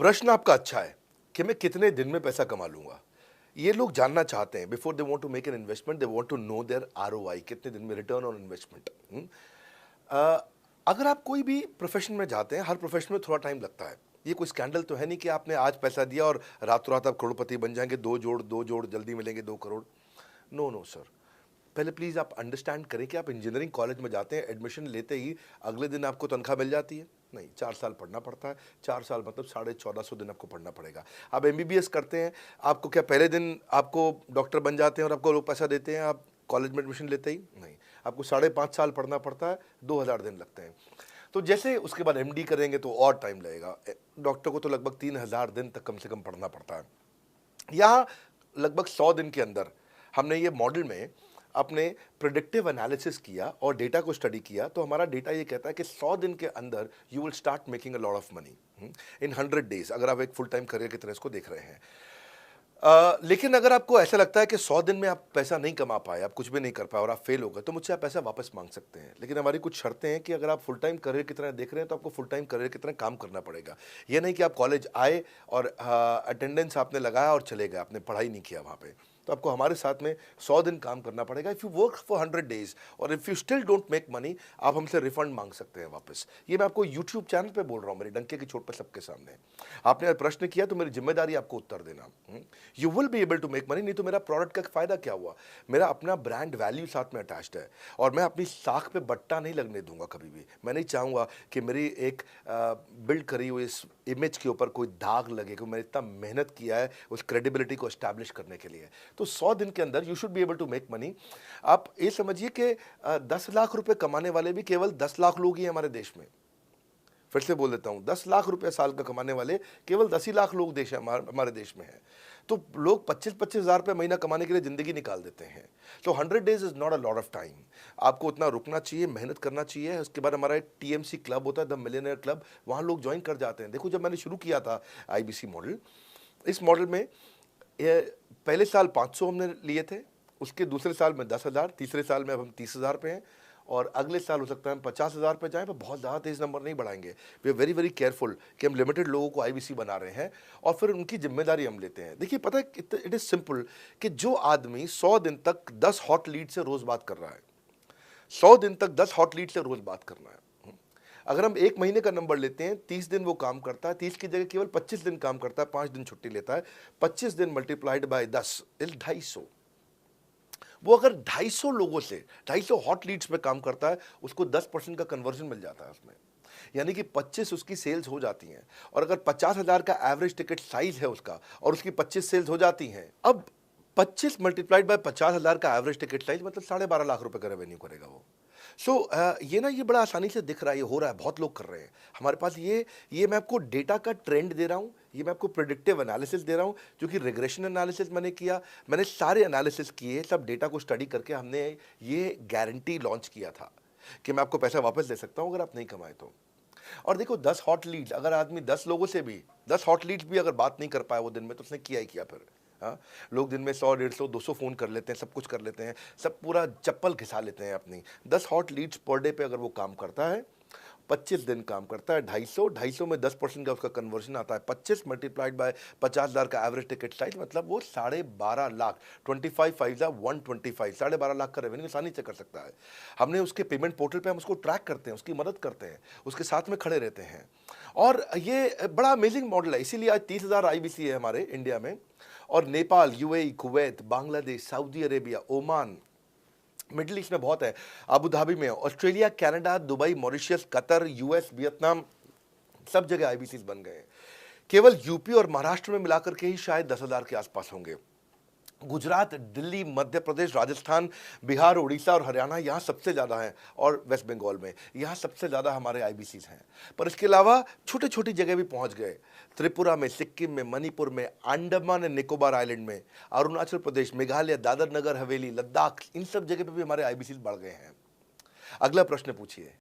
प्रश्न आपका अच्छा है कि मैं कितने दिन में पैसा कमा लूंगा। ये लोग जानना चाहते हैं। Before they want to make an investment they want to know their ROI, कितने दिन में रिटर्न ऑन इन्वेस्टमेंट। अगर आप कोई भी प्रोफेशन में जाते हैं, हर प्रोफेशन में थोड़ा टाइम लगता है। ये कोई स्कैंडल तो है नहीं कि आपने आज पैसा दिया और रातों रात आप करोड़पति बन जाएंगे, दो जोड़ जल्दी मिलेंगे 2 करोड़। नो नो सर, पहले प्लीज़ आप अंडरस्टैंड करें कि आप इंजीनियरिंग कॉलेज में जाते हैं, एडमिशन लेते ही अगले दिन आपको तनख्वाह मिल जाती है? नहीं, 4 साल पढ़ना पड़ता है। 4 साल मतलब 1450 दिन आपको पढ़ना पड़ेगा। आप एमबीबीएस करते हैं, आपको क्या पहले दिन आपको डॉक्टर बन जाते हैं और आपको लोग पैसा देते हैं आप कॉलेज में एडमिशन लेते ही? नहीं, आपको 5.5 साल पढ़ना पड़ता है, 2000 दिन लगते हैं। तो जैसे उसके बाद एमडी करेंगे तो और टाइम लगेगा। डॉक्टर को तो लगभग 3000 दिन तक कम से कम पढ़ना पड़ता है। यहाँ लगभग 100 दिन के अंदर हमने ये मॉडल में अपने प्रिडिक्टिव एनालिसिस किया और डेटा को स्टडी किया, तो हमारा डेटा ये कहता है कि 100 दिन के अंदर you will start making a lot of money in 100 days, अगर आप एक फुल टाइम करियर की तरह इसको देख रहे हैं। लेकिन अगर आपको ऐसा लगता है कि 100 दिन में आप पैसा नहीं कमा पाए, आप कुछ भी नहीं कर पाए और आप फेल हो गए, तो मुझसे आप पैसा वापस मांग सकते हैं। लेकिन हमारी कुछ शर्तें हैं कि अगर आप फुल टाइम करियर की तरह देख रहे हैं तो आपको फुल टाइम करियर की तरह काम करना पड़ेगा। ये नहीं कि आप कॉलेज आए और अटेंडेंस आपने लगाया और चले गए, आपने पढ़ाई नहीं किया वहाँ पे। तो आपको हमारे साथ में 100 दिन काम करना पड़ेगा। If you work for 100 days और if you still don't make money, आप हमसे रिफंड मांग सकते हैं वापस। ये मैं आपको यूट्यूब चैनल पे बोल रहा हूँ, मेरी डंके की चोट पर सबके सामने। आपने प्रश्न किया तो मेरी जिम्मेदारी आपको उत्तर देना। You will be able to make money, नहीं तो मेरा प्रोडक्ट का फायदा क्या हुआ? मेरा अपना ब्रांड वैल्यू साथ में अटैच्ड है और मैं अपनी साख पे बट्टा नहीं लगने दूंगा कभी भी। मैं नहीं चाहूँगा कि मेरी एक बिल्ड करी हुई इस इमेज के ऊपर कोई दाग लगे कि मैंने इतना मेहनत किया है उस क्रेडिबिलिटी को एस्टैब्लिश करने के लिए। तो 100 दिन के अंदर you should be able to make money. आप ये समझिए कि 10 लाख रुपए कमाने वाले भी केवल 10 लाख लोग ही हैं हमारे देश में। फिर से बोल देता हूँ, 10 लाख रुपए साल का कमाने वाले केवल 10 ही लाख लोग देश हमारे देश में हैं। तो लोग 25-25 हज़ार रुपये महीना कमाने के लिए ज़िंदगी निकाल देते हैं। तो 100 days is not a lot of time. आपको उतना रुकना चाहिए, मेहनत करना चाहिए। उसके बाद हमारा एक टीएमसी क्लब होता है, द मिलियनेयर क्लब, वहाँ लोग ज्वाइन कर जाते हैं। देखो, जब मैंने शुरू किया था आईबीसी मॉडल, इस मॉडल में पहले साल 500 हमने लिए थे, उसके दूसरे साल में 10,000, तीसरे साल में अब हम 30,000 पे हैं और अगले साल हो सकता है हम 50,000 पे जाएं, पर बहुत ज़्यादा तेज़ नंबर नहीं बढ़ाएंगे। We are very very careful कि हम लिमिटेड लोगों को आईबीसी बना रहे हैं और फिर उनकी जिम्मेदारी हम लेते हैं। देखिए, पता है इट इज़ सिंपल कि जो आदमी 100 दिन तक 10 हॉट लीड से रोज़ बात कर रहा है, 100 दिन तक 10 हॉट लीड से रोज़ बात करना है। अगर हम 1 महीने का नंबर लेते हैं, 30 दिन वो काम करता है, 30 की जगह केवल 25 दिन काम करता है, 5 दिन छुट्टी लेता है, 25 दिन मल्टीप्लाइड बाय 10 इज 250। वो अगर 250 लोगों से 250 हॉट लीड्स पे काम करता है, उसको 10% का कन्वर्जन मिल जाता है उसमें, यानी कि 25 उसकी सेल्स हो जाती हैं। और अगर 50,000 का एवरेज टिकट साइज है उसका और उसकी 25 सेल्स हो जाती हैं, अब 25 मल्टीप्लाइड बाय 50,000 का एवरेज टिकट साइज मतलब 12.5 लाख रुपए का रेवेन्यू करेगा वो। ये बड़ा आसानी से दिख रहा है, ये हो रहा है, बहुत लोग कर रहे हैं हमारे पास। ये मैं आपको डेटा का ट्रेंड दे रहा हूँ, ये मैं आपको प्रेडिक्टिव एनालिसिस दे रहा हूँ, जो कि रिग्रेशन एनालिसिस मैंने किया, मैंने सारे एनालिसिस किए, सब डेटा को स्टडी करके हमने ये गारंटी लॉन्च किया था कि मैं आपको पैसा वापस दे सकता हूँ अगर आप नहीं कमाए तो। और देखो, 10 हॉट लीड्स, अगर आदमी 10 लोगों से भी 10 हॉट लीड्स भी अगर बात नहीं कर पाया वो दिन में, तो उसने किया ही किया फिर। हाँ, लोग दिन में 100, 150, 200 फ़ोन कर लेते हैं, सब कुछ कर लेते हैं, सब पूरा चप्पल घिसा लेते हैं अपनी। 10 हॉट लीड्स पर डे पे अगर वो काम करता है, 25 दिन काम करता है, 250 में 10% का उसका कन्वर्जन आता है, 25 मल्टीप्लाइड बाय 50,000 का एवरेज टिकट साइज मतलब वो 12.5 लाख, 25 5 125, 12.5 लाख का रेवेन्यू आसानी से कर सकता है। हमने उसके पेमेंट पोर्टल पे हम उसको ट्रैक करते हैं, उसकी मदद करते हैं, उसके साथ में खड़े रहते हैं। और ये बड़ा अमेजिंग मॉडल है, इसीलिए आज 30,000 आईबीसी है हमारे इंडिया में। और Nepal, UAE, Kuwait, Bangladesh, Saudi Arabia, Oman, middle east में बहुत है, अबू धाबी में, Australia, Canada, Dubai, Mauritius, Qatar, US, Vietnam, सब जगह आईबीसी बन गए हैं। केवल यूपी और महाराष्ट्र में मिलाकर के ही शायद 10,000 के आसपास होंगे। गुजरात, दिल्ली, मध्य प्रदेश, राजस्थान, बिहार, उड़ीसा और हरियाणा यहाँ सबसे ज़्यादा हैं, और वेस्ट बंगाल में यहाँ सबसे ज़्यादा हमारे आईबीसीज हैं। पर इसके अलावा छोटी छोटी जगह भी पहुँच गए, त्रिपुरा में, सिक्किम में, मणिपुर में, अंडमान एंड निकोबार आइलैंड में, अरुणाचल प्रदेश, मेघालय, दादर नगर हवेली, लद्दाख, इन सब जगह पे भी हमारे आईबीसीज बढ़ गए हैं। अगला प्रश्न पूछिए।